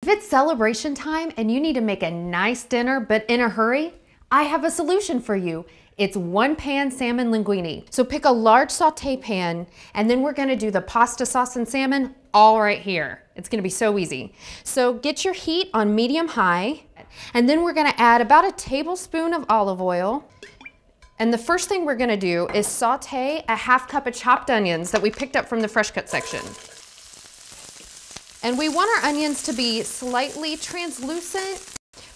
If it's celebration time and you need to make a nice dinner but in a hurry, I have a solution for you. It's one pan salmon linguine. So pick a large saute pan, and then we're gonna do the pasta sauce and salmon all right here. It's gonna be so easy. So get your heat on medium high, and then we're gonna add about a tablespoon of olive oil. And the first thing we're gonna do is saute a half cup of chopped onions that we picked up from the fresh cut section. And we want our onions to be slightly translucent.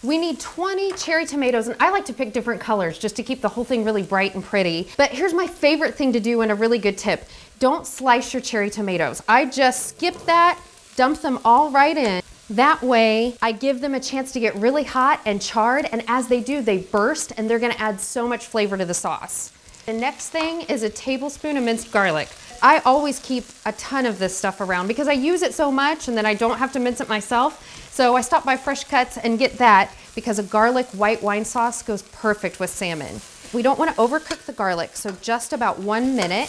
We need 20 cherry tomatoes, and I like to pick different colors just to keep the whole thing really bright and pretty. But here's my favorite thing to do and a really good tip. Don't slice your cherry tomatoes. I just skip that, dump them all right in. That way, I give them a chance to get really hot and charred, and as they do, they burst, and they're gonna add so much flavor to the sauce. The next thing is a tablespoon of minced garlic. I always keep a ton of this stuff around because I use it so much and then I don't have to mince it myself. So I stop by Fresh Cuts and get that because a garlic white wine sauce goes perfect with salmon. We don't want to overcook the garlic, so just about 1 minute.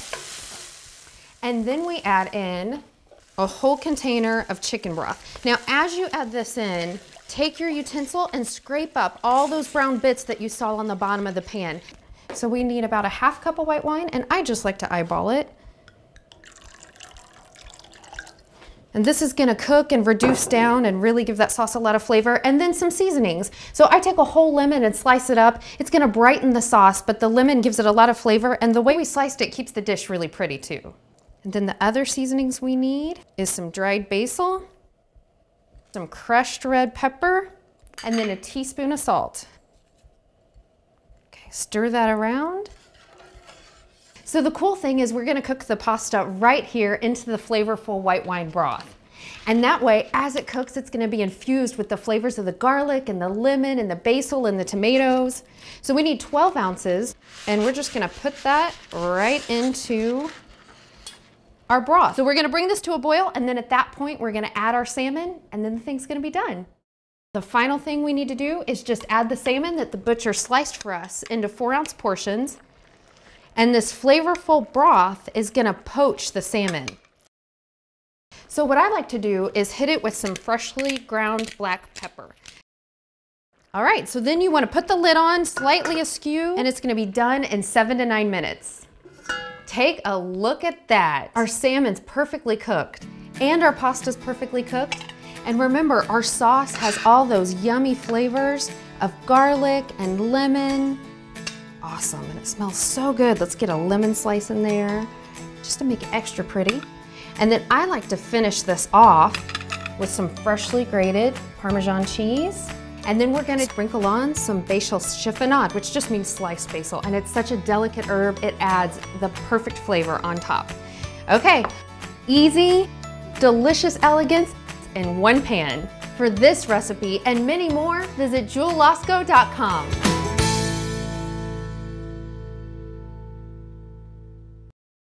And then we add in a whole container of chicken broth. Now, as you add this in, take your utensil and scrape up all those brown bits that you saw on the bottom of the pan. So we need about a half cup of white wine, and I just like to eyeball it. And this is gonna cook and reduce down and really give that sauce a lot of flavor, and then some seasonings. So I take a whole lemon and slice it up. It's gonna brighten the sauce, but the lemon gives it a lot of flavor, and the way we sliced it keeps the dish really pretty too. And then the other seasonings we need is some dried basil, some crushed red pepper, and then a teaspoon of salt. Okay, stir that around. So the cool thing is we're gonna cook the pasta right here into the flavorful white wine broth. And that way, as it cooks, it's gonna be infused with the flavors of the garlic and the lemon and the basil and the tomatoes. So we need 12 ounces, and we're just gonna put that right into our broth. So we're gonna bring this to a boil, and then at that point, we're gonna add our salmon, and then the thing's gonna be done. The final thing we need to do is just add the salmon that the butcher sliced for us into 4-ounce portions. And this flavorful broth is gonna poach the salmon. So what I like to do is hit it with some freshly ground black pepper. All right, so then you wanna put the lid on slightly askew, and it's gonna be done in 7 to 9 minutes. Take a look at that. Our salmon's perfectly cooked, and our pasta's perfectly cooked. And remember, our sauce has all those yummy flavors of garlic and lemon. Awesome, and it smells so good. Let's get a lemon slice in there just to make it extra pretty. And then I like to finish this off with some freshly grated Parmesan cheese. And then we're gonna sprinkle on some basil chiffonade, which just means sliced basil. And it's such a delicate herb, it adds the perfect flavor on top. Okay, easy, delicious elegance in one pan. For this recipe and many more, visit Jewel-Osco.com.